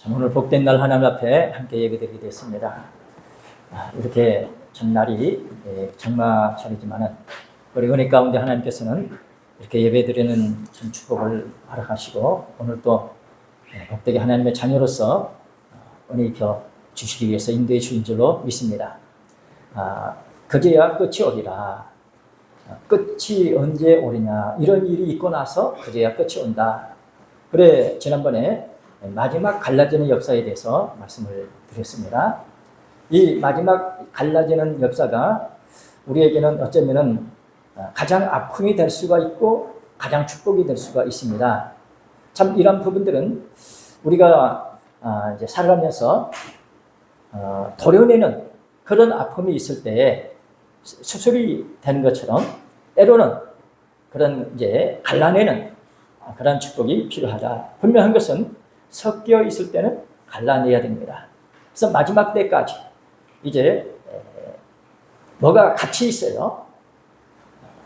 참 오늘 복된 날 하나님 앞에 함께 예배드리게 됐습니다. 이렇게 전날이 장마철이지만은 우리 은혜 가운데 하나님께서는 이렇게 예배드리는 참 축복을 허락하시고 오늘 또 복되게 하나님의 자녀로서 은혜 입혀 주시기 위해서 인도해 주신 줄로 믿습니다. 그제야 끝이 오리라. 끝이 언제 오리냐. 이런 일이 있고 나서 그제야 끝이 온다. 그래 지난번에 마지막 갈라지는 역사에 대해서 말씀을 드렸습니다. 이 마지막 갈라지는 역사가 우리에게는 어쩌면은 가장 아픔이 될 수가 있고 가장 축복이 될 수가 있습니다. 참 이런 부분들은 우리가 이제 살아가면서 도려내는 그런 아픔이 있을 때에 수술이 되는 것처럼 때로는 그런 이제 갈라내는 그런 축복이 필요하다. 분명한 것은 섞여 있을 때는 갈라내야 됩니다. 그래서 마지막 때까지 이제 뭐가 같이 있어요.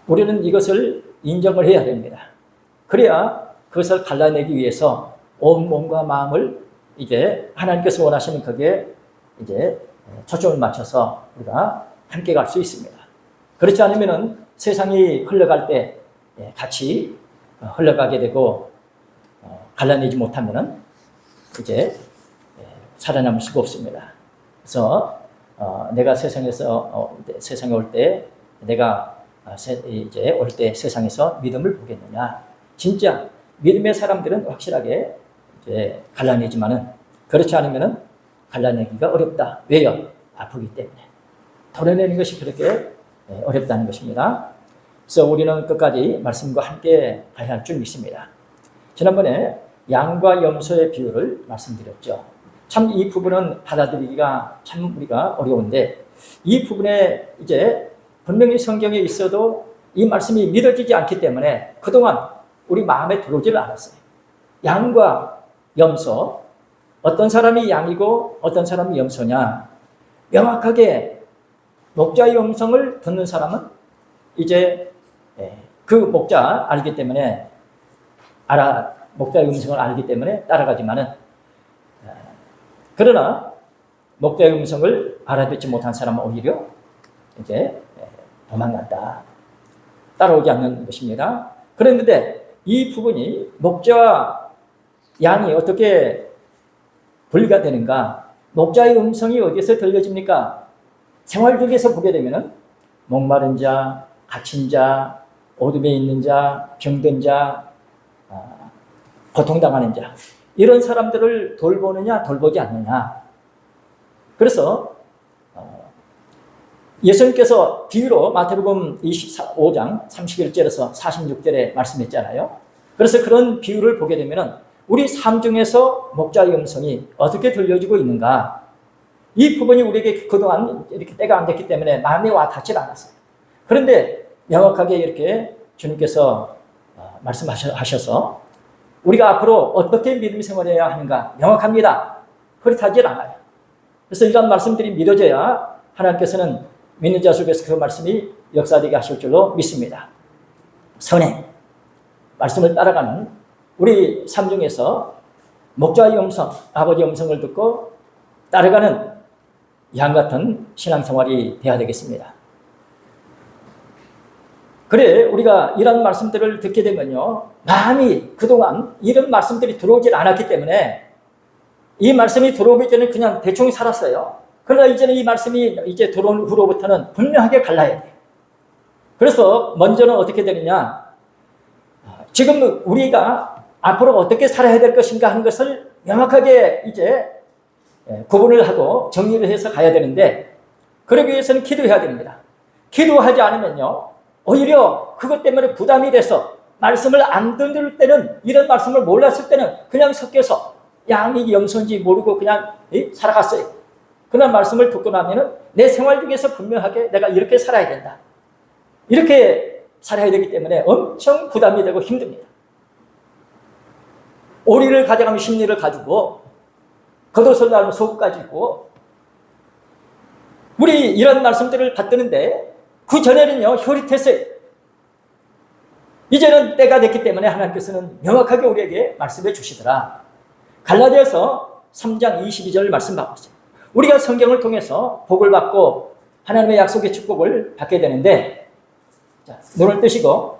우리는 이것을 인정을 해야 됩니다. 그래야 그것을 갈라내기 위해서 온 몸과 마음을 이제 하나님께서 원하시는 거기에 이제 초점을 맞춰서 우리가 함께 갈 수 있습니다. 그렇지 않으면은 세상이 흘러갈 때 같이 흘러가게 되고 갈라내지 못하면은 이제 살아남을 수가 없습니다. 그래서 내가 세상에 올 때 내가 이제 올 때 세상에서 믿음을 보겠느냐. 진짜 믿음의 사람들은 확실하게 이제 갈라내지만은 그렇지 않으면은 갈라내기가 어렵다. 왜요? 아프기 때문에. 도려내는 것이 그렇게 어렵다는 것입니다. 그래서 우리는 끝까지 말씀과 함께 가야 할 줄 믿습니다. 지난번에 양과 염소의 비유를 말씀드렸죠. 참 이 부분은 받아들이기가 참 우리가 어려운데 이 부분에 이제 분명히 성경에 있어도 이 말씀이 믿어지지 않기 때문에 그동안 우리 마음에 들어오지를 않았어요. 양과 염소, 어떤 사람이 양이고 어떤 사람이 염소냐. 명확하게 목자의 음성을 듣는 사람은 이제 그 목자 알기 때문에 목자의 음성을 알기 때문에 따라가지만은 그러나 목자의 음성을 알아듣지 못한 사람은 오히려 이제 도망간다. 따라오지 않는 것입니다. 그런데 이 부분이 목자와 양이 어떻게 분리가 되는가? 목자의 음성이 어디서 들려집니까? 생활 중에서 보게 되면은 목마른 자, 갇힌 자, 어둠에 있는 자, 병든 자, 고통당하는 자 이런 사람들을 돌보느냐 돌보지 않느냐. 그래서 예수님께서 비유로 마태복음 25장 31절에서 46절에 말씀했잖아요. 그래서 그런 비유를 보게 되면 우리 삶 중에서 목자의 음성이 어떻게 들려지고 있는가. 이 부분이 우리에게 그동안 이렇게 때가 안 됐기 때문에 마음에 와 닿질 않았어요. 그런데 명확하게 이렇게 주님께서 말씀하셔서 우리가 앞으로 어떻게 믿음 생활해야 하는가 명확합니다. 흐릿하질 않아요. 그래서 이런 말씀들이 믿어져야 하나님께서는 믿는 자 속에서 그 말씀이 역사되게 하실 줄로 믿습니다. 선행, 말씀을 따라가는 우리 삶 중에서 목자의 음성, 아버지의 음성을 듣고 따라가는 양 같은 신앙생활이 되어야 되겠습니다. 그래 우리가 이런 말씀들을 듣게 되면요 마음이 그동안 이런 말씀들이 들어오질 않았기 때문에 이 말씀이 들어오기 전에 그냥 대충 살았어요. 그러나 이제는 이 말씀이 이제 들어온 후로부터는 분명하게 갈라야 돼요. 그래서 먼저는 어떻게 되느냐, 지금 우리가 앞으로 어떻게 살아야 될 것인가 하는 것을 명확하게 이제 구분을 하고 정리를 해서 가야 되는데 그러기 위해서는 기도해야 됩니다. 기도하지 않으면요 오히려 그것 때문에 부담이 돼서 말씀을 안 듣는 때는 이런 말씀을 몰랐을 때는 그냥 섞여서 양이 염소인지 모르고 그냥 살아갔어요. 그런 말씀을 듣고 나면은 내 생활 중에서 분명하게 내가 이렇게 살아야 된다. 이렇게 살아야 되기 때문에 엄청 부담이 되고 힘듭니다. 오리를 가져가면 심리를 가지고 겉옷을 달면 속까지 있고 우리 이런 말씀들을 받드는데 그 전에는요 흐릿했어요. 이제는 때가 됐기 때문에 하나님께서는 명확하게 우리에게 말씀해 주시더라. 갈라디아서 3장 22절 말씀 봐보세요. 우리가 성경을 통해서 복을 받고 하나님의 약속의 축복을 받게 되는데, 자, 눈을 뜨시고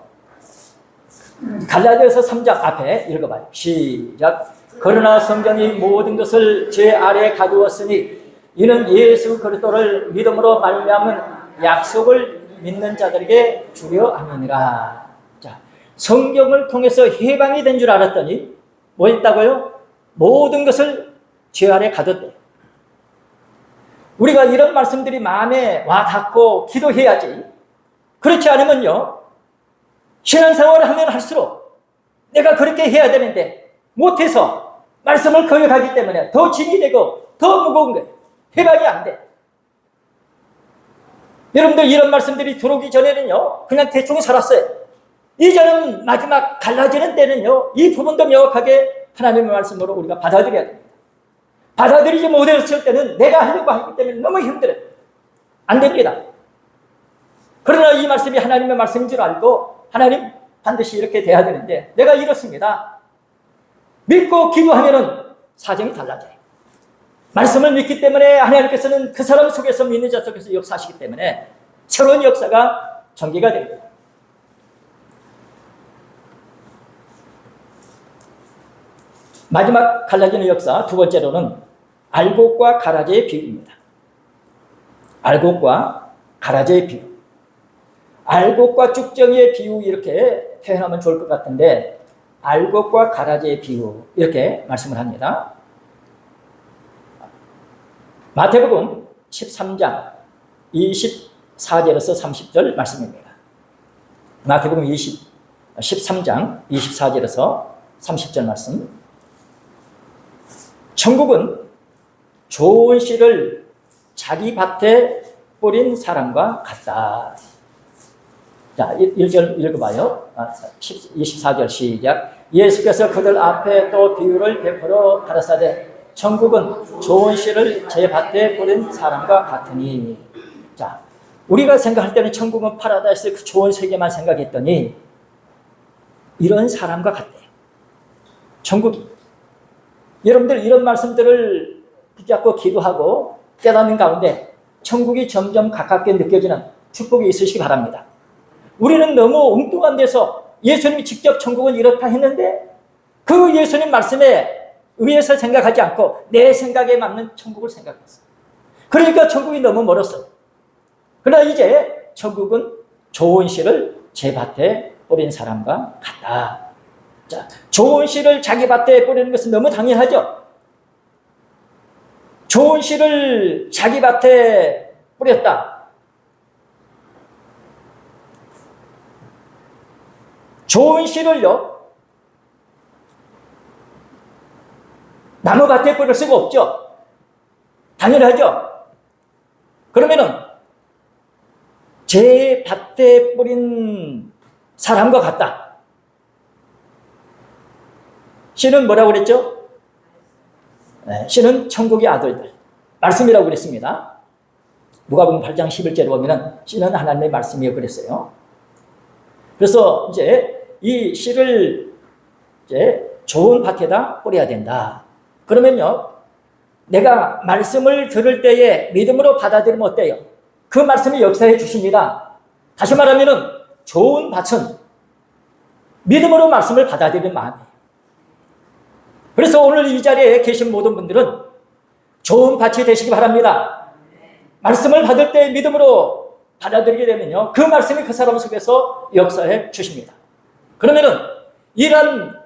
갈라디아서 3장 앞에 읽어봐요. 시작. 그러나 성경이 모든 것을 제 아래에 가두었으니 이는 예수 그리스도를 믿음으로 말미암은 약속을 믿는 자들에게 주려 함이니라. 자, 성경을 통해서 해방이 된 줄 알았더니 뭐 있다고요? 모든 것을 죄 아래 가뒀대요. 우리가 이런 말씀들이 마음에 와 닿고 기도해야지. 그렇지 않으면요, 신앙생활을 하면 할수록 내가 그렇게 해야 되는데 못해서 말씀을 거역하기 때문에 더 짐이 되고 더 무거운 거예요. 해방이 안 돼. 여러분들 이런 말씀들이 들어오기 전에는요, 그냥 대충 살았어요. 이제는 마지막 갈라지는 때는요, 이 부분도 명확하게 하나님의 말씀으로 우리가 받아들여야 됩니다. 받아들이지 못했을 때는 내가 하려고 하기 때문에 너무 힘들어요. 안 됩니다. 그러나 이 말씀이 하나님의 말씀인 줄 알고 하나님 반드시 이렇게 돼야 되는데 내가 이렇습니다. 믿고 기도하면은 사정이 달라져요. 말씀을 믿기 때문에 하나님께서는 그 사람 속에서, 믿는 자 속에서 역사하시기 때문에 새로운 역사가 전개가 됩니다. 마지막 갈라지는 역사 두 번째로는 알곡과 가라지의 비유입니다. 알곡과 가라지의 비유. 알곡과 쭉정이의 비유 이렇게 표현하면 좋을 것 같은데 알곡과 가라지의 비유 이렇게 말씀을 합니다. 마태복음 13장 24절에서 30절 말씀입니다. 마태복음 13장 24절에서 30절 말씀. 천국은 좋은 씨를 자기 밭에 뿌린 사람과 같다. 자, 1절 읽어봐요. 24절 시작. 예수께서 그들 앞에 또 비유를 베풀어 가라사대 천국은 좋은 씨를 제 밭에 뿌린 사람과 같으니. 자, 우리가 생각할 때는 천국은 파라다이스 그 좋은 세계만 생각했더니 이런 사람과 같대요. 천국이. 여러분들 이런 말씀들을 붙잡고 기도하고 깨닫는 가운데 천국이 점점 가깝게 느껴지는 축복이 있으시기 바랍니다. 우리는 너무 엉뚱한 데서 예수님이 직접 천국은 이렇다 했는데 그 예수님 말씀에 의해서 생각하지 않고 내 생각에 맞는 천국을 생각했어요. 그러니까 천국이 너무 멀었어요. 그러나 이제 천국은 좋은 씨를 제 밭에 뿌린 사람과 같다. 자, 좋은 씨를 자기 밭에 뿌리는 것은 너무 당연하죠. 좋은 씨를 자기 밭에 뿌렸다. 좋은 씨를요, 나무 밭에 뿌릴 수가 없죠. 당연하죠. 그러면은 제 밭에 뿌린 사람과 같다. 씨는 뭐라고 그랬죠? 씨는 천국의 아들들. 말씀이라고 그랬습니다. 누가복음 8장 11절에 보면은 씨는 하나님의 말씀이요 그랬어요. 그래서 이제 이 씨를 이제 좋은 밭에다 뿌려야 된다. 그러면요, 내가 말씀을 들을 때에 믿음으로 받아들이면 어때요? 그 말씀이 역사해 주십니다. 다시 말하면은 좋은 밭은 믿음으로 말씀을 받아들이는 마음이에요. 그래서 오늘 이 자리에 계신 모든 분들은 좋은 밭이 되시기 바랍니다. 말씀을 받을 때 믿음으로 받아들이게 되면요, 그 말씀이 그 사람 속에서 역사해 주십니다. 그러면은 이런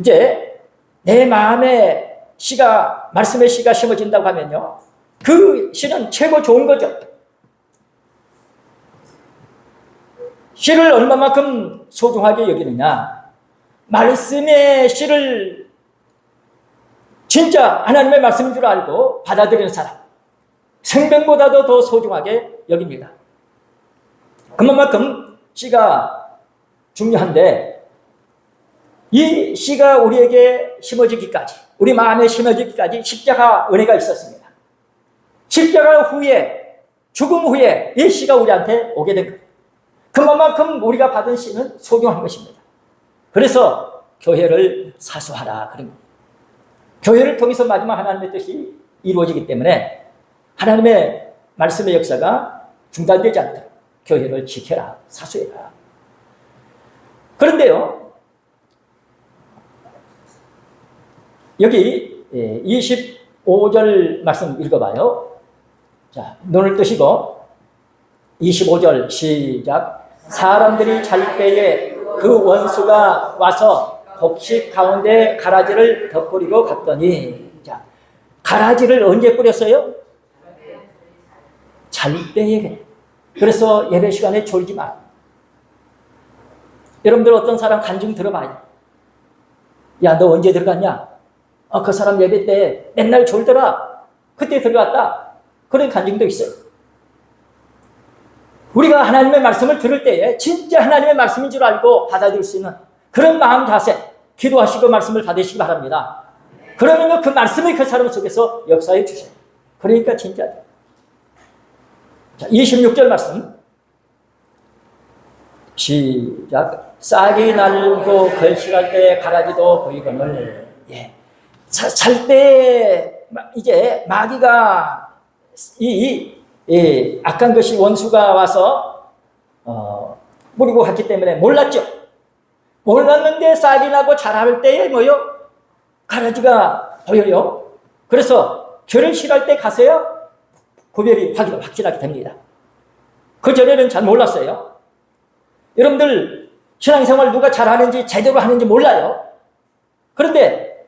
이제 내 마음에 씨가, 말씀의 씨가 심어진다고 하면요, 그 씨는 최고 좋은 거죠. 씨를 얼마만큼 소중하게 여기느냐, 말씀의 씨를 진짜 하나님의 말씀인 줄 알고 받아들이는 사람, 생명보다도 더 소중하게 여깁니다. 그만큼 씨가 중요한데 이 씨가 우리에게 심어지기까지, 우리 마음에 심어지기까지 십자가 은혜가 있었습니다. 십자가 후에, 죽음 후에 이 씨가 우리한테 오게 된 거예요. 그만큼 우리가 받은 씨는 소중한 것입니다. 그래서 교회를 사수하라 그런 거예요. 교회를 통해서 마지막 하나님의 뜻이 이루어지기 때문에 하나님의 말씀의 역사가 중단되지 않도록 교회를 지켜라, 사수해라. 그런데요, 여기 25절 말씀 읽어봐요. 자, 눈을 뜨시고 25절 시작. 사람들이 잘 때에 그 원수가 와서 곡식 가운데 가라지를 덧뿌리고 갔더니, 자, 가라지를 언제 뿌렸어요? 잘 때에. 그래서 예배 시간에 졸지 마. 여러분들 어떤 사람 간증 들어봐요. 야, 너 언제 들어갔냐? 그 사람 예배 때 맨날 졸더라. 그때 들어갔다. 그런 간증도 있어요. 우리가 하나님의 말씀을 들을 때에 진짜 하나님의 말씀인 줄 알고 받아들일 수 있는 그런 마음 자세, 기도하시고 말씀을 받으시기 바랍니다. 그러면 그 말씀이 그 사람 속에서 역사해 주세요. 그러니까 진짜. 자, 26절 말씀 시작. 싹이 날고 걸식할 때 가라지도 보이거늘. 예. 잘 때 이제 마귀가 악한 것이 원수가 와서 뿌리고 갔기 때문에 몰랐죠. 몰랐는데 싹이 나고 자랄 때에 뭐요? 가라지가 보여요. 그래서 결혼식할 때 가서야 구별이 확실하게 됩니다. 그 전에는 잘 몰랐어요. 여러분들 신앙생활 누가 잘하는지 제대로 하는지 몰라요. 그런데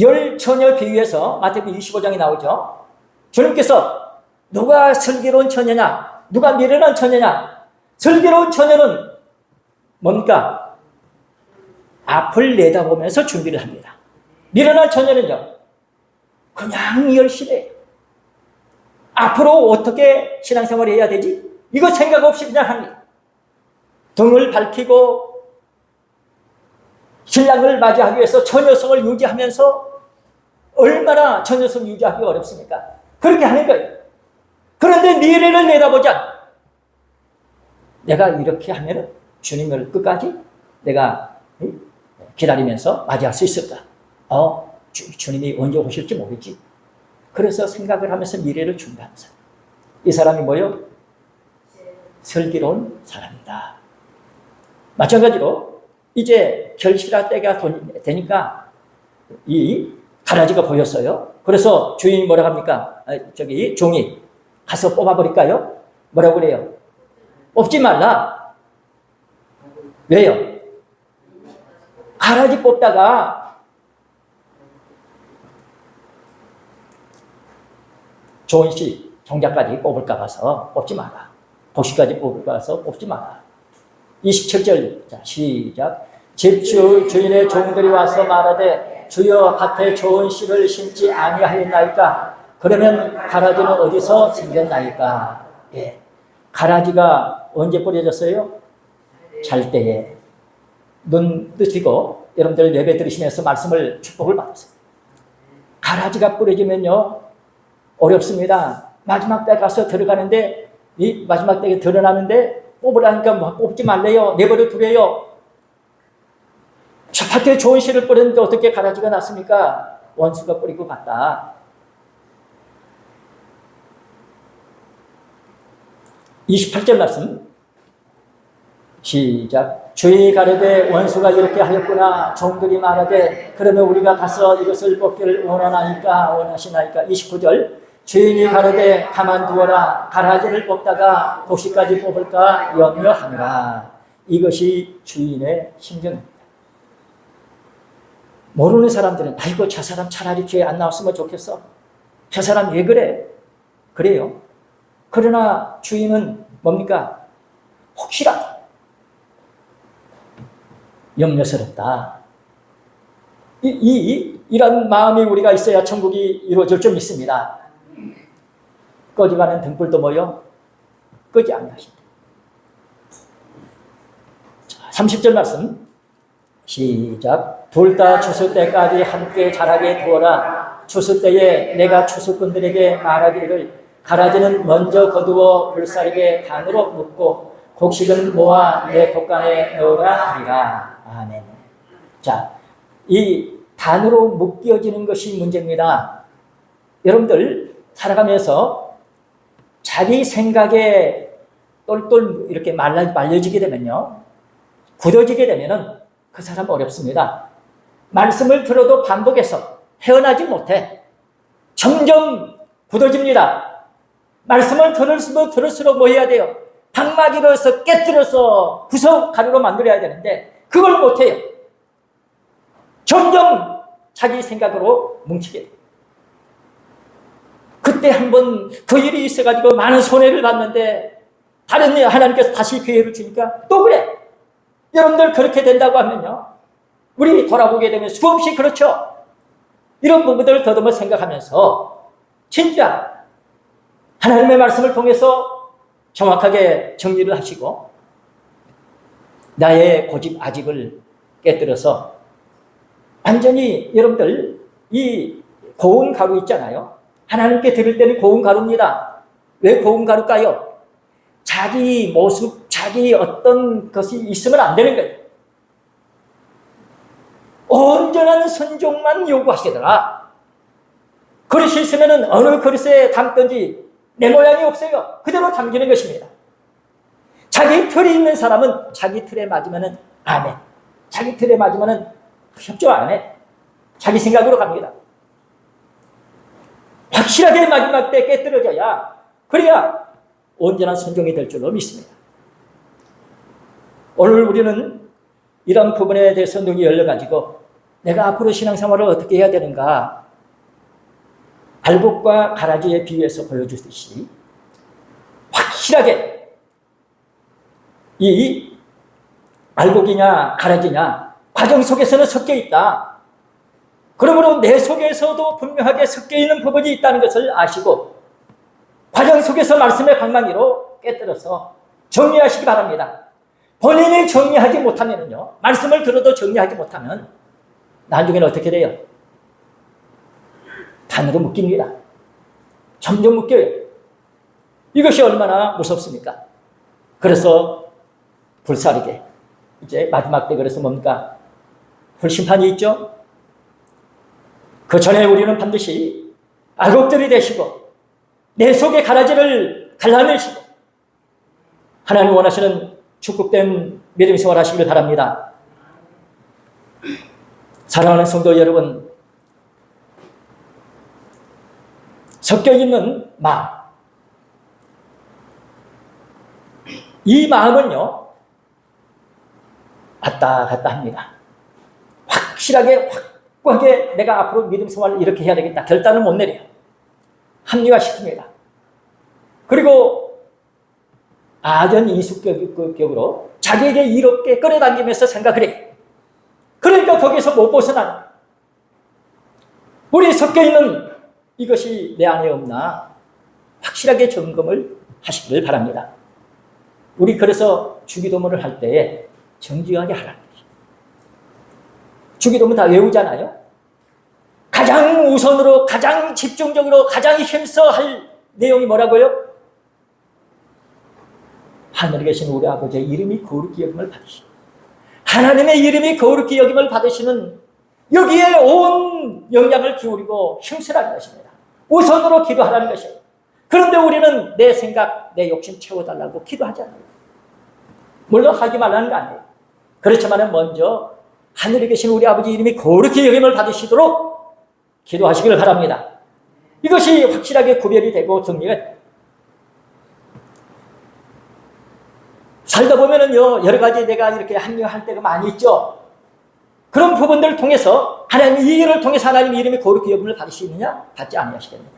열 처녀 비유에서 마태복음 25장에 나오죠. 주님께서 누가 슬기로운 처녀냐, 누가 미련한 처녀냐. 슬기로운 처녀는 뭡니까? 앞을 내다보면서 준비를 합니다. 미련한 처녀는요, 그냥 열심히 해요. 앞으로 어떻게 신앙생활을 해야 되지? 이거 생각 없이 그냥 합니다. 등을 밝히고 신랑을 맞이하기 위해서 처녀성을 유지하면서 얼마나 처녀성 유지하기 어렵습니까? 그렇게 하는 거예요. 그런데 미래를 내다보자. 내가 이렇게 하면 주님을 끝까지 내가 기다리면서 맞이할 수 있을까? 주님이 언제 오실지 모르지. 그래서 생각을 하면서 미래를 준비하는 사람. 이 사람이 뭐요? 슬기로운 사람이다. 마찬가지로 이제 결실할 때가 되니까 이 가라지가 보였어요. 그래서 주인이 뭐라고 합니까? 종이 가서 뽑아버릴까요? 뭐라고 그래요? 뽑지 말라. 왜요? 가라지 뽑다가 좋은 씨, 종자까지 뽑을까 봐서 뽑지 마라. 곡식까지 뽑을까 봐서 뽑지 마라. 27절, 자, 시작. 집주 주인의 종들이 와서 말하되 주여 밭에 좋은 씨를 심지 아니하였나이까? 그러면 가라지는 어디서 생겼나이까? 예. 가라지가 언제 뿌려졌어요? 잘 때에. 눈 뜨시고 여러분들 예배 들으시면서 말씀을 축복을 받으세요. 가라지가 뿌려지면요 어렵습니다. 마지막 때 가서 들어가는데 이 마지막 때에 드러나는데 뽑으라니까 뭐 뽑지 말래요. 내버려 두래요. 저 밭에 좋은 씨를 뿌렸는데 어떻게 가라지가 났습니까? 원수가 뿌리고 갔다. 28절 말씀 시작. 주인이 가르되 원수가 이렇게 하였구나. 종들이 말하되 그러면 우리가 가서 이것을 뽑기를 원하시나이까. 29절 주인이 가르되 가만두어라. 가라지를 뽑다가 곡식까지 뽑을까 염려하느라. 이것이 주인의 심정입니다. 모르는 사람들은 아이고 저 사람 차라리 교회 안 나왔으면 좋겠어. 저 사람 왜 그래? 그래요. 그러나 주인은 뭡니까? 혹시라도 염려스럽다. 이런 마음이 우리가 있어야 천국이 이루어질 줄 믿습니다. 꺼져가는 등불도 뭐요? 끄지 아니하신다. 30절 말씀 시작. 둘 다 추수 때까지 함께 자라게 두어라. 추수 때에 내가 추수꾼들에게 말하기를 가라지는 먼저 거두어 불사르게 단으로 묶고 곡식은 모아 내 곡간에 넣으라 하리라. 아멘. 자, 이 단으로 묶여지는 것이 문제입니다. 여러분들 살아가면서 자기 생각에 똘똘 이렇게 말려지게 되면요, 굳어지게 되면은 그 사람 어렵습니다. 말씀을 들어도 반복해서 헤어나지 못해 점점 굳어집니다. 말씀을 들을수록 뭐 해야 돼요? 당막이로 해서 깨뜨려서 구석 가루로 만들어야 되는데 그걸 못해요. 점점 자기 생각으로 뭉치게 돼요. 그때 한번 그 일이 있어가지고 많은 손해를 봤는데 다른 하나님께서 다시 기회를 주니까 또 그래. 여러분들 그렇게 된다고 하면요, 우리 돌아보게 되면 수없이 그렇죠. 이런 부분들을 더듬어 생각하면서 진짜 하나님의 말씀을 통해서 정확하게 정리를 하시고 나의 고집 아집을 깨뜨려서 완전히 여러분들 이 고운 가루 있잖아요. 하나님께 드릴 때는 고운 가루입니다. 왜 고운 가루일까요? 자기 모습, 자기 어떤 것이 있으면 안 되는 거예요. 온전한 순종만 요구하시더라. 그릇이 있으면 어느 그릇에 담든지 내 모양이 없어요. 그대로 담기는 것입니다. 자기 틀이 있는 사람은 자기 틀에 맞으면 안 해. 자기 틀에 맞으면 협조 안 해. 자기 생각으로 갑니다. 확실하게 마지막 때 깨뜨려져야, 그래야 온전한 순종이 될 줄로 믿습니다. 오늘 우리는 이런 부분에 대해서 눈이 열려가지고 내가 앞으로 신앙생활을 어떻게 해야 되는가, 알곡과 가라지에 비유해서 보여주듯이 확실하게 이 알곡이냐 가라지냐 과정 속에서는 섞여 있다. 그러므로 내 속에서도 분명하게 섞여 있는 부분이 있다는 것을 아시고 과정 속에서 말씀의 방망이로 깨뜨려서 정리하시기 바랍니다. 본인이 정리하지 못하면요, 말씀을 들어도 정리하지 못하면 나중에는 어떻게 돼요? 단으로 묶입니다. 점점 묶여요. 이것이 얼마나 무섭습니까? 그래서 불사르게 이제 마지막 때 그래서 뭡니까? 불심판이 있죠? 그 전에 우리는 반드시 알곡들이 되시고 내 속의 가라지를 갈라내시고 하나님 원하시는 축복된 믿음의 생활 하시길 바랍니다. 사랑하는 성도 여러분, 섞여있는 마음, 이 마음은요 왔다 갔다 합니다. 확실하게 확고하게 내가 앞으로 믿음 생활을 이렇게 해야 되겠다 결단을 못 내려요. 합리화시킵니다. 그리고 아전 이숙격으로 자기에게 이롭게 끌어당기면서 생각을 해요. 그러니까 거기서 못 벗어나는, 우리 섞여있는 이것이 내 안에 없나 확실하게 점검을 하시기를 바랍니다. 우리 그래서 주기도문을 할 때에 정직하게 하라는 거예요. 주기도문 다 외우잖아요. 가장 우선으로, 가장 집중적으로, 가장 힘써 할 내용이 뭐라고요? 하늘에 계신 우리 아버지의 이름이 거룩히 여김을 받으시고, 하나님의 이름이 거룩히 여김을 받으시는 여기에 온 영향을 기울이고 힘쓰라는 것입니다. 우선으로 기도하라는 것입니다. 그런데 우리는 내 생각, 내 욕심 채워달라고 기도하잖아요. 물론 하지 말라는 거 아니에요. 그렇지만 먼저 하늘에 계신 우리 아버지 이름이 거룩히 여김을 받으시도록 기도하시기를 바랍니다. 이것이 확실하게 구별이 되고 정리가 돼요. 살다 보면은요, 여러 가지 내가 이렇게 합리화할 때가 많이 있죠. 그런 부분들을 통해서 하나님, 이 일을 통해서 하나님 이름이 거룩히 여김을 받으시느냐, 받지 아니하시겠느냐,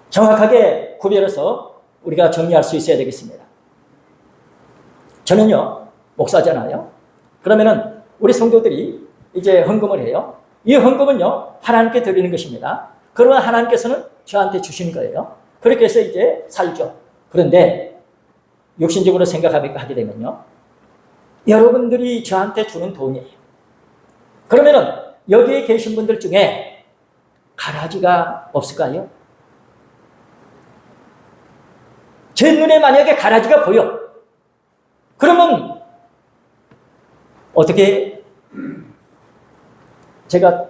정확하게 구별해서 우리가 정리할 수 있어야 되겠습니다. 저는요, 목사잖아요. 그러면은 우리 성도들이 이제 헌금을 해요. 이 헌금은요, 하나님께 드리는 것입니다. 그러면 하나님께서는 저한테 주시는 거예요. 그렇게 해서 이제 살죠. 그런데 육신적으로 생각하게 되면요, 여러분들이 저한테 주는 돈이에요. 그러면은 여기에 계신 분들 중에 가라지가 없을까요? 제 눈에 만약에 가라지가 보여. 그러면 어떻게, 제가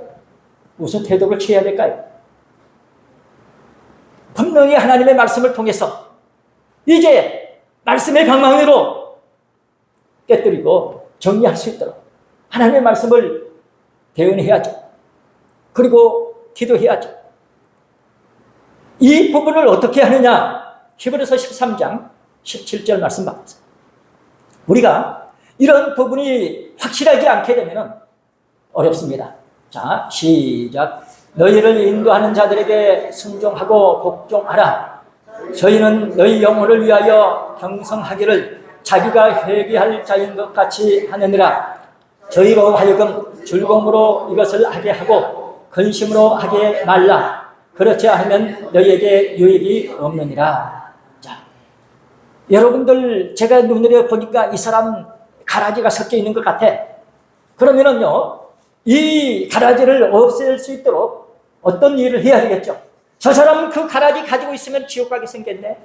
무슨 태도를 취해야 될까요? 분명히 하나님의 말씀을 통해서 이제 말씀의 방망이로 깨뜨리고 정리할 수 있도록 하나님의 말씀을 대언해야죠. 그리고 기도해야죠. 이 부분을 어떻게 하느냐? 히브리서 13장 17절 말씀 받으세요. 우리가 이런 부분이 확실하지 않게 되면 어렵습니다. 자, 시작. 너희를 인도하는 자들에게 순종하고 복종하라. 저희는 너희 영혼을 위하여 경성하기를 자기가 회개할 자인 것 같이 하느니라. 저희로 하여금 즐거움으로 이것을 하게 하고 근심으로 하게 말라. 그렇지 않으면 너희에게 유익이 없느니라. 자, 여러분들 제가 눈으로 보니까 이 사람 가라지가 섞여 있는 것 같아. 그러면은요, 이 가라지를 없앨 수 있도록 어떤 일을 해야 되겠죠? 저 사람은 그 가라지 가지고 있으면 지옥 가게 생겼네.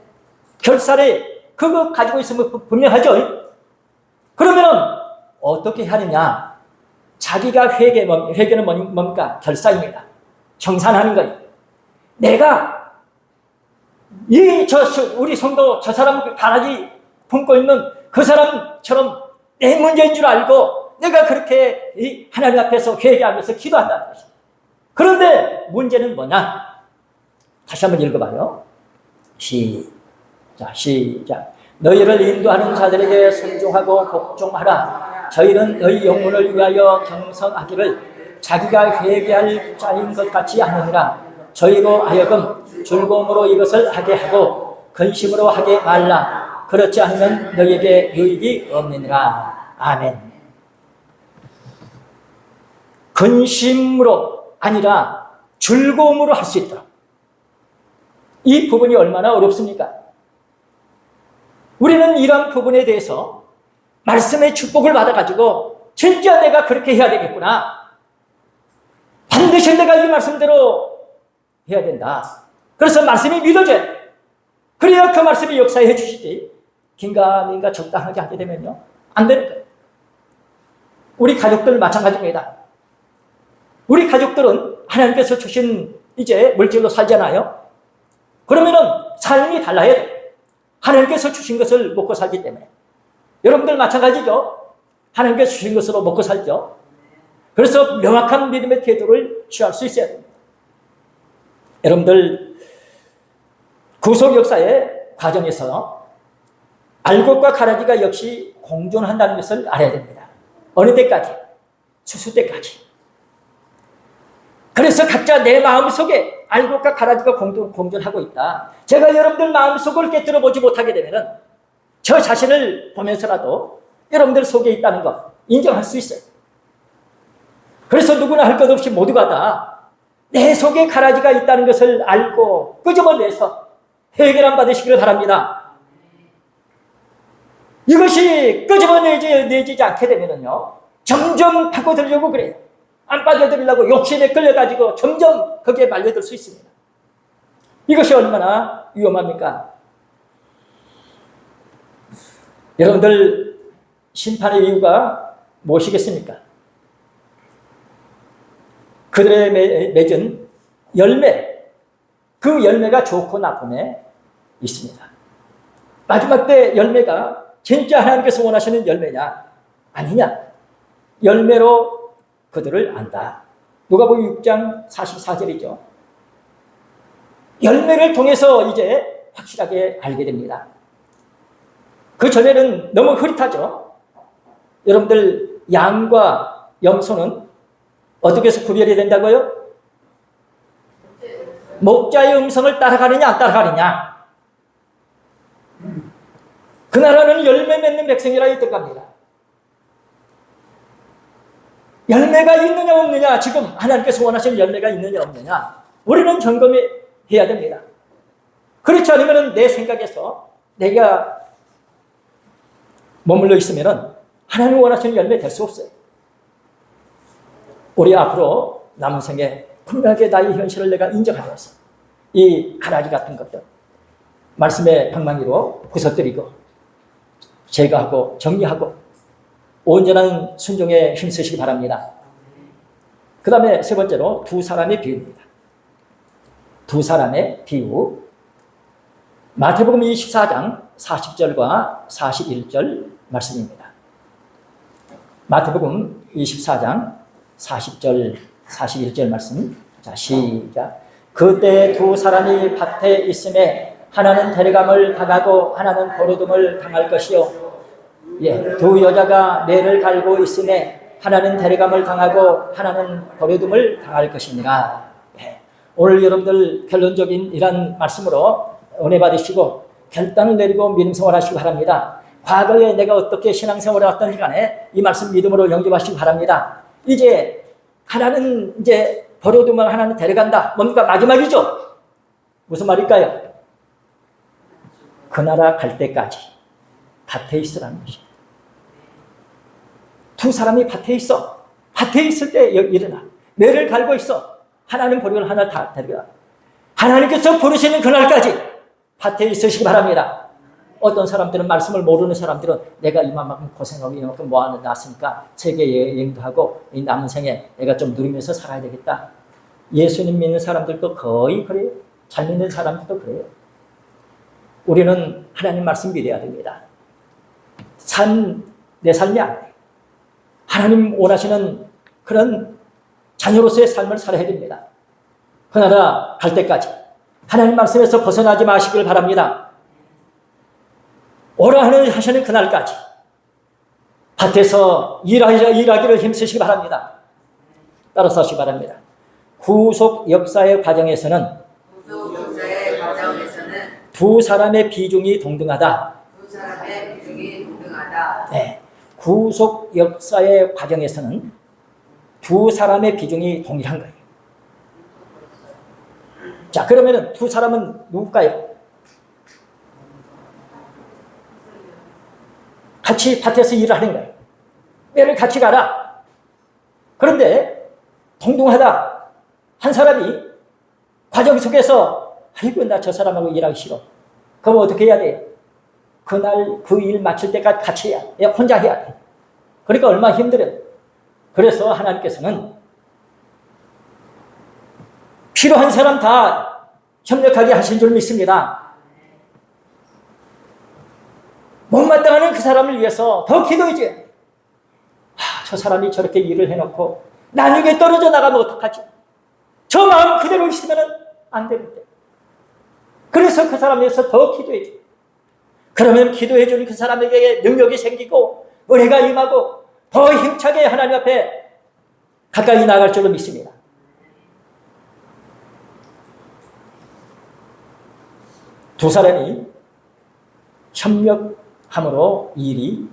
결살에 그거 가지고 있으면 분명하죠? 그러면은 어떻게 하느냐? 자기가 회개는 뭡니까? 결사입니다. 청산하는 거예요. 내가 우리 성도 저 사람 가라지 품고 있는 그 사람처럼 내 문제인 줄 알고 내가 그렇게 하나님 앞에서 회개하면서 기도한다는 것입니다. 그런데 문제는 뭐냐? 다시 한번 읽어봐요. 시작. 너희를 인도하는 자들에게 순종하고 복종하라. 저희는 너희 영혼을 위하여 경성하기를 자기가 회개할 자인 것 같이 하느니라. 저희로 하여금 즐거움으로 이것을 하게 하고 근심으로 하게 말라. 그렇지 않으면 너희에게 유익이 없느니라. 아멘. 근심으로 아니라 즐거움으로 할 수 있도록. 이 부분이 얼마나 어렵습니까? 우리는 이런 부분에 대해서 말씀의 축복을 받아가지고 진짜 내가 그렇게 해야 되겠구나. 반드시 내가 이 말씀대로 해야 된다. 그래서 말씀이 믿어져야 돼. 그래야 그 말씀이 역사해 주시지. 긴가민가 적당하게 하게 되면요, 안 되는 거예요. 우리 가족들 마찬가지입니다. 우리 가족들은 하나님께서 주신 이제 물질로 살잖아요. 그러면은 삶이 달라야 돼요. 하나님께서 주신 것을 먹고 살기 때문에. 여러분들 마찬가지죠. 하나님께서 주신 것으로 먹고 살죠. 그래서 명확한 믿음의 태도를 취할 수 있어야 됩니다. 여러분들 구속 역사의 과정에서 알곡과 가라지가 역시 공존한다는 것을 알아야 됩니다. 어느 때까지? 추수 때까지. 그래서 각자 내 마음속에 알곡과 가라지가 공존하고 있다. 제가 여러분들 마음속을 깨뜨려 보지 못하게 되면 저 자신을 보면서라도 여러분들 속에 있다는 것 인정할 수 있어요. 그래서 누구나 할 것 없이 모두가 다 내 속에 가라지가 있다는 것을 알고 끄집어내서 해결함 받으시기를 바랍니다. 이것이 끄집어내지지 않게 되면요, 점점 파고들려고 그래요. 안 빠져들려고 욕심에 끌려가지고 점점 거기에 말려들 수 있습니다. 이것이 얼마나 위험합니까? 여러분들 심판의 이유가 무엇이겠습니까? 그들의 맺은 열매, 그 열매가 좋고 나쁨에 있습니다. 마지막 때 열매가 진짜 하나님께서 원하시는 열매냐 아니냐, 열매로 그들을 안다. 누가복음 6장 44절이죠. 열매를 통해서 이제 확실하게 알게 됩니다. 그 전에는 너무 흐릿하죠. 여러분들 양과 염소는 어떻게 해서 구별이 된다고요? 목자의 음성을 따라가느냐 안 따라가느냐. 그 나라는 열매 맺는 백성이라 이뜻합니다. 열매가 있느냐 없느냐, 지금 하나님께서 원하시는 열매가 있느냐 없느냐, 우리는 점검해야 됩니다. 그렇지 않으면 내 생각에서 내가 머물러 있으면 하나님 원하시는 열매 될 수 없어요. 우리 앞으로 남은 생에 분명하게 나의 현실을 내가 인정하면서 이 가라지 같은 것들 말씀의 방망이로 부서뜨리고 제거하고 정리하고 온전한 순종에 힘쓰시기 바랍니다. 그 다음에 세 번째로 두 사람의 비유입니다. 두 사람의 비유. 마태복음 24장 40절과 41절 말씀입니다. 마태복음 24장 40절 41절 말씀. 자, 시작. 그때 두 사람이 밭에 있음에 하나는 데려감을 당하고 하나는 버려둠을 당할 것이요. 예, 두 여자가 매를 갈고 있음에 하나는 데려감을 당하고 하나는 버려둠을 당할 것이니라. 예, 오늘 여러분들 결론적인 이런 말씀으로 은혜 받으시고 결단을 내리고 믿음 생활하시기 바랍니다. 과거에 내가 어떻게 신앙생활을 했던지 간에 이 말씀 믿음으로 영접하시기 바랍니다. 이제 하나는 이제 버려두면 하나는 데려간다. 뭡니까? 마지막이죠. 무슨 말일까요? 그 나라 갈 때까지 밭에 있으라는 것입니다. 두 사람이 밭에 있어. 밭에 있을 때 일어나. 매를 갈고 있어. 하나는 버리고 하나를 다 데려가. 하나님께서 부르시는 그날까지 밭에 있으시기 바랍니다. 어떤 사람들은 말씀을 모르는 사람들은 내가 이만큼 고생하고 이만큼 모아놓 놨으니까 세계 여행도 하고 이 남은 생에 내가 좀 누리면서 살아야 되겠다. 예수님 믿는 사람들도 거의 그래요. 잘 믿는 사람들도 그래요. 우리는 하나님 말씀 믿어야 됩니다. 내 삶이 아니에요. 하나님 원하시는 그런 자녀로서의 삶을 살아야 됩니다. 그 나라 갈 때까지 하나님 말씀에서 벗어나지 마시길 바랍니다. 오라 하시는 그날까지 밭에서 일하기를 힘쓰시기 바랍니다. 따라서 하시기 바랍니다. 구속 역사의 과정에서는 두 사람의 비중이 동등하다. 네, 구속 역사의 과정에서는 두 사람의 비중이 동일한 거예요. 자, 그러면 두 사람은 누굴까요? 같이 밭에서 일을 하는 거예요. 매를 같이 가라. 그런데 동등하다. 한 사람이 과정 속에서 아이고 나 저 사람하고 일하기 싫어. 그럼 어떻게 해야 돼요? 그날 그 일 마칠 때까지 같이 해야 돼. 혼자 해야 돼. 그러니까 얼마나 힘들어요. 그래서 하나님께서는 필요한 사람 다 협력하게 하신 줄 믿습니다. 못마땅하는 그 사람을 위해서 더 기도해줘야 저 사람이 저렇게 일을 해놓고 나중에 떨어져 나가면 어떡하지? 저 마음 그대로 있으면 안 되는데. 그래서 그 사람을 위해서 더 기도해줘. 그러면 기도해주는 그 사람에게 능력이 생기고 은혜가 임하고 더 힘차게 하나님 앞에 가까이 나아갈 줄로 믿습니다. 두 사람이 협력함으로 일이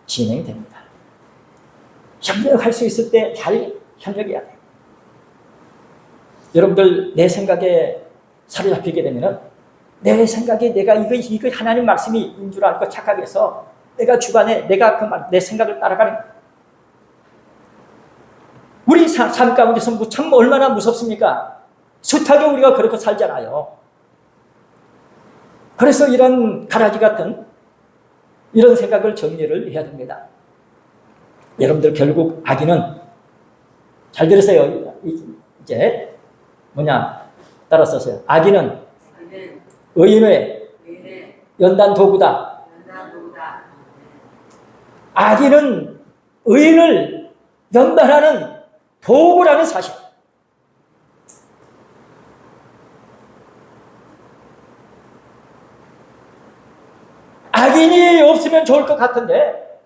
진행됩니다. 협력할 수 있을 때 잘 협력해야 돼요. 여러분들 내 생각에 사로잡히게 되면은 내 생각에 내가 이거 하나님 말씀인 줄 알고 착각해서 내가 주관에 내가 내 생각을 따라가는 거예요. 우리 삶 가운데서 참 얼마나 무섭습니까? 숱하게 우리가 그렇게 살잖아요. 그래서 이런 가라지 같은 이런 생각을 정리를 해야 됩니다. 여러분들 결국 악인은 잘 들으세요. 이제 따라 써서요. 악인은 의인의 연단 도구다. 악인은 의인을 연단하는 도구라는 사실. 악인이 없으면 좋을 것 같은데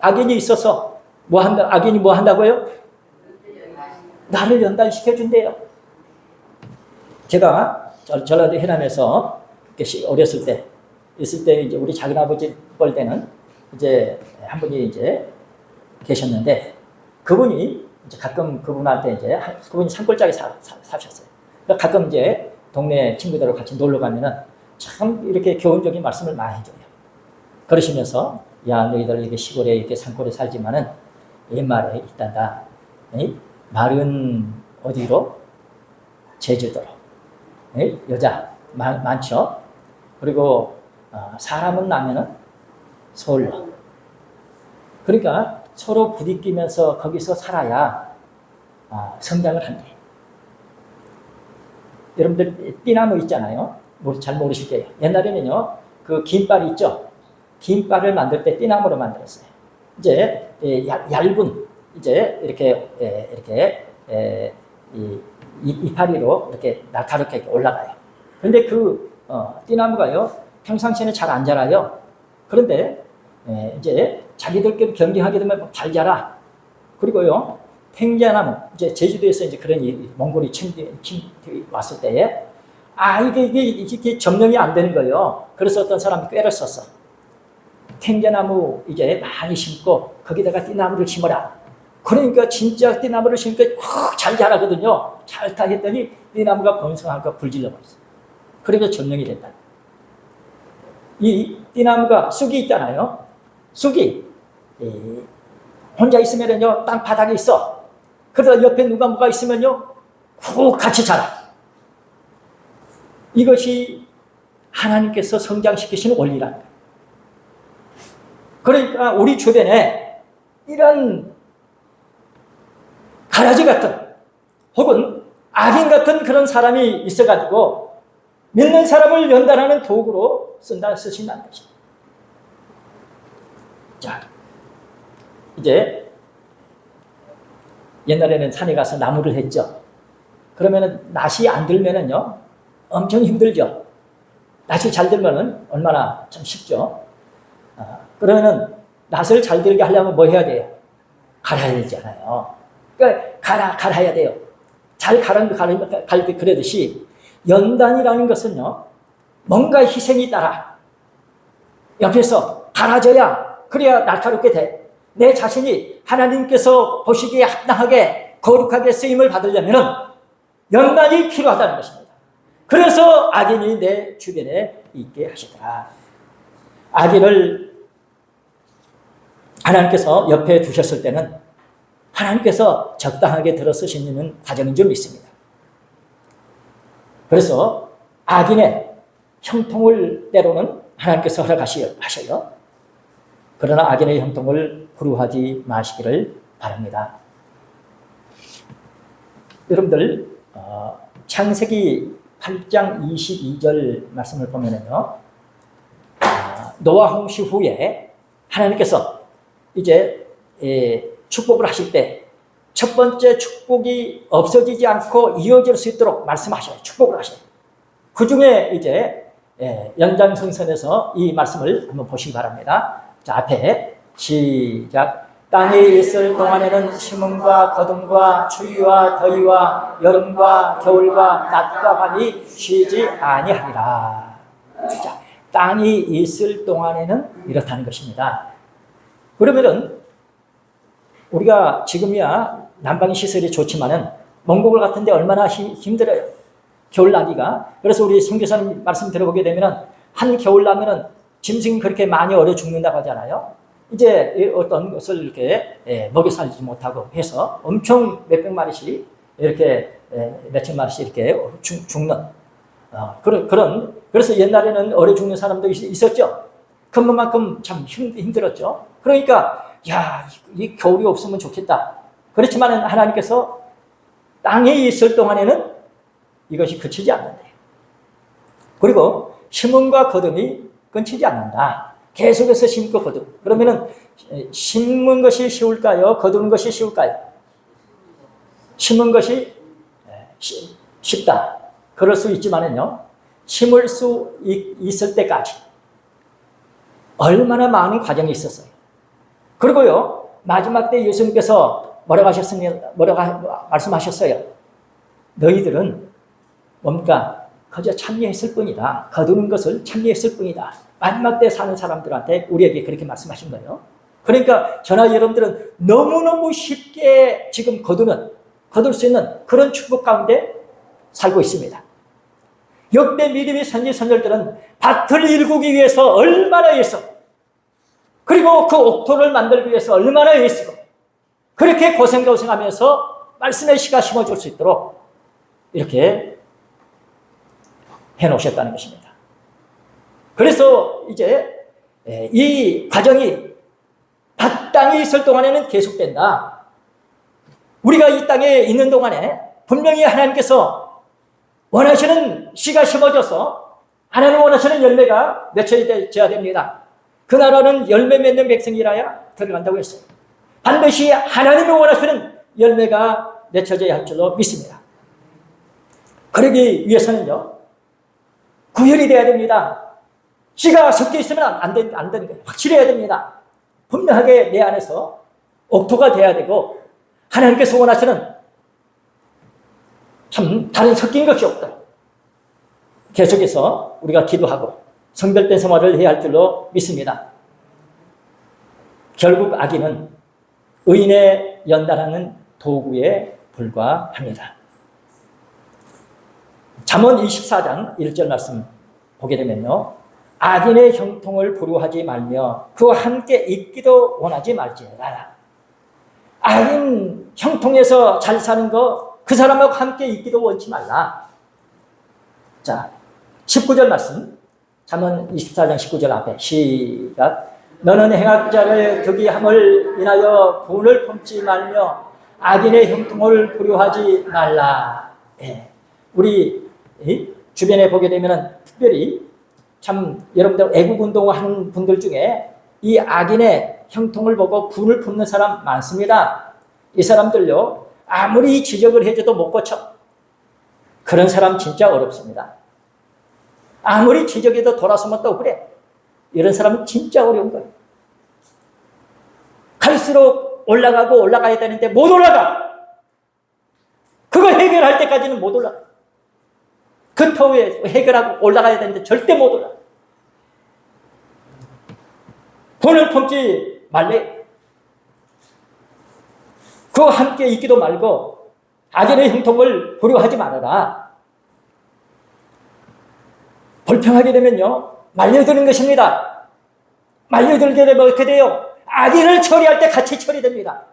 악인이 있어서 악인이 뭐 한다고요? 나를 연단시켜준대요. 제가 전라도 해남에서 어렸을 때 있을 때 이제 우리 작은아버지 뻘 때는 이제 한 분이 이제 계셨는데 그분이 이제 가끔 그분한테 이제 그분이 산골짜기 사셨어요. 그러니까 가끔 이제 동네 친구들하고 같이 놀러 가면은 참 이렇게 교훈적인 말씀을 많이 해줘요. 그러시면서 야 너희들 이렇게 시골에 이렇게 산골에 살지만은 옛말에 있단다. 말은 어디로? 제주도로. 여자 많죠. 그리고 사람은 나면은 서울로. 그러니까 서로 부딪히면서 거기서 살아야 성장을 한대. 여러분들 띠나무 있잖아요. 잘 모르실 거예요. 옛날에는요, 그 긴빨이 있죠. 긴빨을 만들 때 띠나무로 만들었어요. 이제 얇은 이제 이렇게 이파리로 이렇게 날카롭게 올라가요. 그런데 그 띠나무가요, 평상시에는 잘 안 자라요. 그런데 이제 자기들끼리 경쟁하게 되면 잘 자라. 그리고요, 팽자나무, 이제 제주도에서 이제 그런 몽골이 왔을 때에 이게 점령이 안 되는 거예요. 그래서 어떤 사람이 꾀를 썼어. 팽자나무 이제 많이 심고 거기다가 띠나무를 심어라. 그러니까 진짜 띠나무를 심으니까 잘 자라거든요. 잘 타겠더니 띠나무가 번성하고 불질러 버렸어. 그래서 점령이 됐다. 이 띠나무가 쑥이 있잖아요. 쑥이 혼자 있으면요, 땅 바닥에 있어. 그러다 옆에 누가 뭐가 있으면요, 푹 같이 자라. 이것이 하나님께서 성장시키시는 원리라는 거예요. 그러니까 우리 주변에 이런 가라지 같은 혹은 악인 같은 그런 사람이 있어가지고 믿는 사람을 연단하는 도구로 쓰신다는 것입니다. 자, 이제 옛날에는 산에 가서 나무를 했죠. 그러면은 낫이 안 들면은요, 엄청 힘들죠. 낫이 잘 들면은 얼마나 참 쉽죠. 그러면은 낫을 잘 들게 하려면 뭐 해야 돼요? 갈아야 되잖아요. 그러니까 갈아야 돼요. 잘 그러듯이 연단이라는 것은요, 뭔가 희생이 따라 옆에서 갈아줘야, 그래야 날카롭게 돼. 내 자신이 하나님께서 보시기에 합당하게 거룩하게 쓰임을 받으려면 연단이 필요하다는 것입니다. 그래서 악인이 내 주변에 있게 하시더라. 악인을 하나님께서 옆에 두셨을 때는 하나님께서 적당하게 들어 쓰시는 과정이 좀 있습니다. 그래서 악인의 형통을 때로는 하나님께서 허락하셔요. 그러나 악인의 형통을 불우하지 마시기를 바랍니다. 여러분들 창세기 8장 22절 말씀을 보면은요, 노아 홍수 후에 하나님께서 이제 축복을 하실 때 첫 번째 축복이 없어지지 않고 이어질 수 있도록 말씀하셔요. 축복을 하셔요. 그 중에 이제 연장성선에서 이 말씀을 한번 보시기 바랍니다. 자, 앞에 시작. 땅에 있을 동안에는 심음과 거둠과 추위와 더위와 여름과 겨울과 낮과 밤이 쉬지 아니하리라. 자, 땅이 있을 동안에는 이렇다는 것입니다. 그러면은 우리가 지금이야 난방 시설이 좋지만은 몽골 같은데 얼마나 힘들어요. 겨울나기가. 그래서 우리 선교사님 말씀 들어보게 되면은 한 겨울나면은 짐승이 그렇게 많이 얼어 죽는다고 하잖아요. 이제 어떤 것을 이렇게 먹여 살지 못하고 해서 엄청 몇백 마리씩 이렇게 몇천 마리씩 이렇게 죽는 그래서 옛날에는 얼어 죽는 사람도 있었죠. 그만큼 참 힘들었죠. 그러니까 이 겨울이 없으면 좋겠다. 그렇지만 하나님께서 땅에 있을 동안에는 이것이 그치지 않는다. 그리고 심음과 거둠이 끊치지 않는다. 계속해서 심고 거둠. 그러면은 심는 것이 쉬울까요? 거두는 것이 쉬울까요? 심은 것이 쉽다. 그럴 수 있지만은요, 심을 수 있을 때까지 얼마나 많은 과정이 있었어요. 그리고요, 마지막 때 예수님께서 뭐라고 말씀하셨어요? 너희들은 뭡니까? 그저 참여했을 뿐이다. 거두는 것을 참여했을 뿐이다. 마지막 때 사는 사람들한테 우리에게 그렇게 말씀하신 거예요. 그러니까 저나 여러분들은 너무너무 쉽게 지금 거둘 수 있는 그런 축복 가운데 살고 있습니다. 역대 믿음의 선지 선열들은 밭을 일구기 위해서 얼마나 애쓰고, 그리고 그 옥토를 만들기 위해서 얼마나 애쓰고, 그렇게 고생하면서 말씀의 씨가 심어줄 수 있도록 이렇게 해놓으셨다는 것입니다. 그래서 이제 이 과정이 땅에 있을 동안에는 계속된다. 우리가 이 땅에 있는 동안에 분명히 하나님께서 원하시는 씨가 심어져서 하나님 원하시는 열매가 맺혀져야 됩니다. 그 나라는 열매 맺는 백성이라야 들어간다고 했어요. 반드시 하나님이 원하시는 열매가 맺혀져야 할 줄로 믿습니다. 그러기 위해서는요, 구별이 돼야 됩니다. 씨가 섞여 있으면 안 되는 거예요. 확실해야 됩니다. 분명하게 내 안에서 옥토가 돼야 되고, 하나님께서 원하시는 참 다른 섞인 것이 없다. 계속해서 우리가 기도하고 성별된 생활을 해야 할 줄로 믿습니다. 결국 악인은 의인의 연단하는 도구에 불과합니다. 잠언 24장 1절 말씀 보게 되면요, 악인의 형통을 부러워하지 말며 그와 함께 있기도 원하지 말지어다. 악인 형통에서 잘 사는 거, 그 사람하고 함께 있기도 원치 말라. 자, 19절 말씀, 잠언 24장 19절 앞에 시작. 너는 행악자를 득이함을 인하여 분을 품지 말며 악인의 형통을 부러워하지 말라. 예. 우리 주변에 보게 되면 특별히 참 여러분들 애국운동을 하는 분들 중에 이 악인의 형통을 보고 분을 품는 사람 많습니다. 이 사람들요, 아무리 지적을 해줘도 못 고쳐. 그런 사람 진짜 어렵습니다. 아무리 지적해도 돌아서면 또 그래. 이런 사람은 진짜 어려운 거예요. 갈수록 올라가고 올라가야 되는데 못 올라가. 그걸 해결할 때까지는 못 올라가. 그 터위에 해결하고 올라가야 되는데 절대 못 올라가. 분을 품지 말래. 그와 함께 있기도 말고 악인의 형통을 부러워하지 말아라. 불평하게 되면요, 말려드는 것입니다. 말려들게 되면 어떻게 돼요? 악인을 처리할 때 같이 처리됩니다.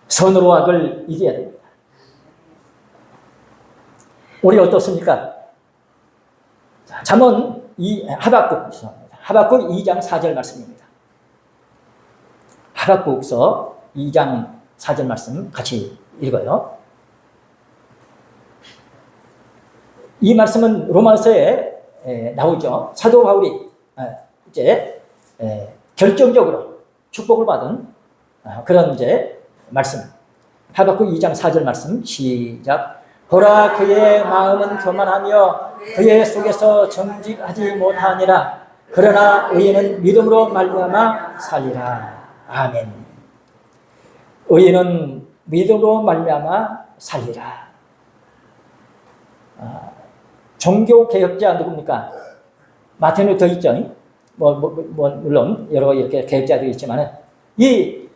선으로 악을 이겨야 됩니다. 우리 어떻습니까? 잠언 하박국 2장 4절 말씀입니다. 하박국서 2장 4절 말씀 같이 읽어요. 이 말씀은 로마서에 나오죠. 사도 바울이 이제 결정적으로 축복을 받은 그런 이제 말씀. 하박국 2장 4절 말씀 시작. 보라, 그의 마음은 교만하며 그의 속에서 정직하지 못하니라. 그러나 의인은 믿음으로 말미암아 살리라. 아멘. 의인은 믿음으로 말미암아 살리라. 종교 개혁자 누굽니까? 마틴 루터 있죠. 물론 여러 이렇게 개혁자들이 있지만은 이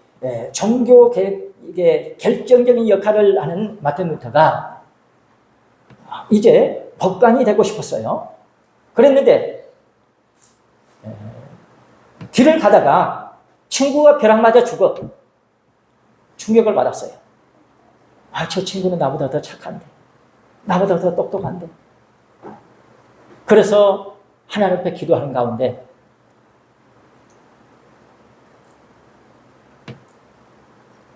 종교 개혁의 결정적인 역할을 하는 마틴 루터가 이제 법관이 되고 싶었어요. 그랬는데 길을 가다가 친구가 벼락 맞아 죽어 충격을 받았어요. 저 친구는 나보다 더 착한데, 나보다 더 똑똑한데. 그래서 하나님 앞에 기도하는 가운데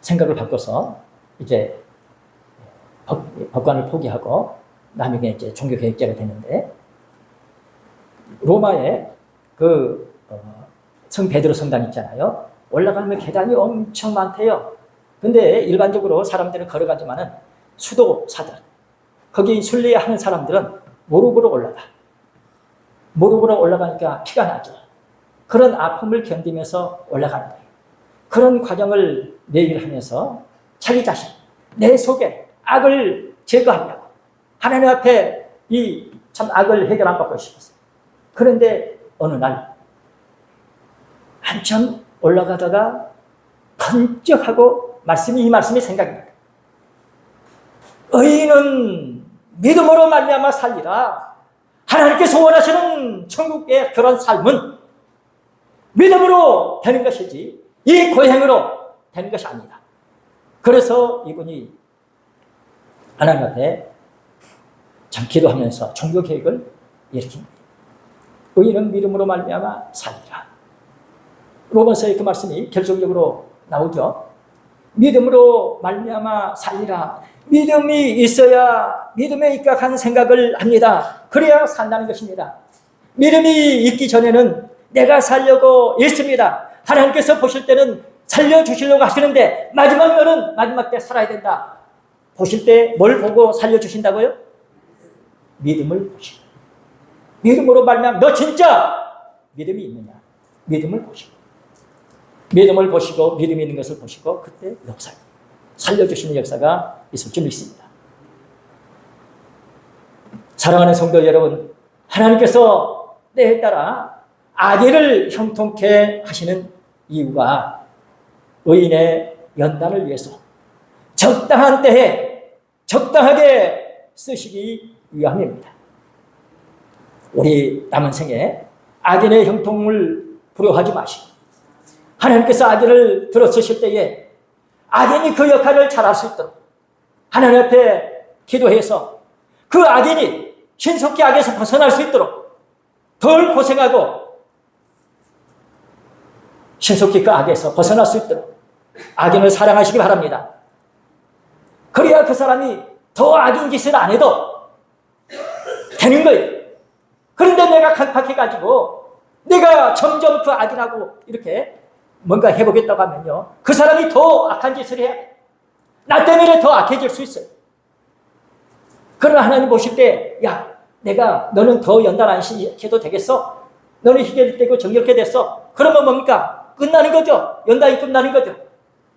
생각을 바꿔서 이제 법관을 포기하고 나중에 이제 종교개혁자가 됐는데, 로마에 성 베드로 성당 있잖아요. 올라가면 계단이 엄청 많대요. 근데 일반적으로 사람들은 걸어가지만은 수도사들, 거기 순례하는 사람들은 무릎으로 올라가. 무릎으로 올라가니까 피가 나죠. 그런 아픔을 견디면서 올라가는 거예요. 그런 과정을 매일 하면서 자기 자신, 내 속에 악을 제거하려고 하나님 앞에 이 참 악을 해결 안 받고 싶었어요. 그런데 어느 날 한참 올라가다가 번쩍하고 이 말씀이 생각이 나요. 의인은 믿음으로 말미암아 살리라. 하나님께서 원하시는 천국의 그런 삶은 믿음으로 되는 것이지 이 고행으로 되는 것이 아니다. 그래서 이분이 하나님 앞에 참 기도하면서 종교개혁을 일으킵니다. 의인은 믿음으로 말미암아 살리라. 로마서의 그 말씀이 결정적으로 나오죠. 믿음으로 말미암아 살리라. 믿음이 있어야 믿음에 입각한 생각을 합니다. 그래야 산다는 것입니다. 믿음이 있기 전에는 내가 살려고 있습니다. 하나님께서 보실 때는 살려주시려고 하시는데 마지막 날은 마지막 때 살아야 된다. 보실 때 뭘 보고 살려주신다고요? 믿음을 보시고. 믿음으로 말미암아 너 진짜 믿음이 있느냐? 믿음을 보시고. 믿음을 보시고 믿음이 있는 것을 보시고 그때 역사, 살려주시는 역사가 있을 줄 믿습니다. 사랑하는 성도 여러분, 하나님께서 때에 따라 악의를 형통케 하시는 이유가 의인의 연단을 위해서 적당한 때에 적당하게 쓰시기 위함입니다. 우리 남은 생에 악인의 형통을 부러워하지 마시고 하나님께서 악인을 들어쓰실 때에 악인이 그 역할을 잘할 수 있도록 하나님 앞에 기도해서 그 악인이 신속히 악에서 벗어날 수 있도록 덜 고생하고 신속히 그 악에서 벗어날 수 있도록 악인을 사랑하시기 바랍니다. 그래야 그 사람이 더 악인 짓을 안 해도 되는 거예요. 그런데 내가 강팍해가지고 내가 점점 그 악인하고 이렇게 뭔가 해보겠다고 하면요, 그 사람이 더 악한 짓을 해야 돼. 나 때문에 더 악해질 수 있어요. 그러나 하나님 보실 때, 야, 너는 더 연단 안 시켜도 되겠어? 너는 희결되고 정결케 됐어? 그러면 뭡니까? 끝나는 거죠. 연단이 끝나는 거죠.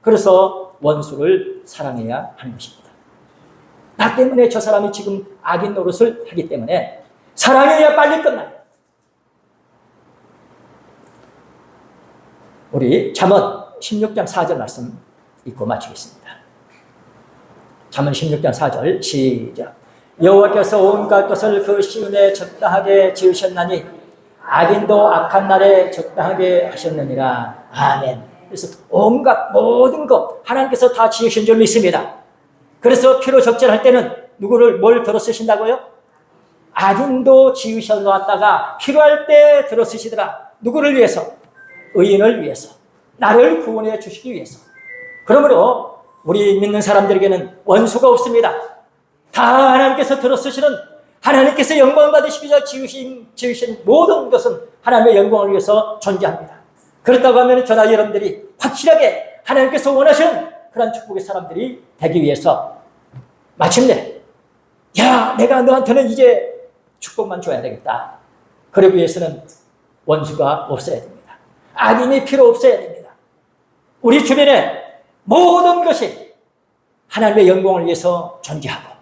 그래서 원수를 사랑해야 하는 것입니다. 나 때문에 저 사람이 지금 악인 노릇을 하기 때문에 사랑해야 빨리 끝나요. 우리 잠언 16장 4절 말씀 읽고 마치겠습니다. 잠언 16장 4절 시작. 여호와께서 온갖 것을 그 시온에 적당하게 지으셨나니 악인도 악한 날에 적당하게 하셨느니라. 아멘. 그래서 온갖 모든 것 하나님께서 다 지으신 줄 믿습니다. 그래서 필요 적절할 때는 뭘 들어 쓰신다고요? 악인도 지으셔 놓았다가 필요할 때 들어 쓰시더라. 누구를 위해서? 의인을 위해서, 나를 구원해 주시기 위해서. 그러므로 우리 믿는 사람들에게는 원수가 없습니다. 다 하나님께서 들어쓰시는, 하나님께서 영광 받으시기 위해서 지으신 모든 것은 하나님의 영광을 위해서 존재합니다. 그렇다고 하면 저나 여러분들이 확실하게 하나님께서 원하시는 그런 축복의 사람들이 되기 위해서 마침내 내가 너한테는 이제 축복만 줘야 되겠다. 그러기 위해서는 원수가 없어야 됩니다. 악인이 필요 없어야 됩니다. 우리 주변에 모든 것이 하나님의 영광을 위해서 존재하고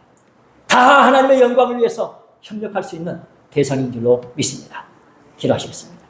다 하나님의 영광을 위해서 협력할 수 있는 대상인 줄로 믿습니다. 기도하시겠습니다.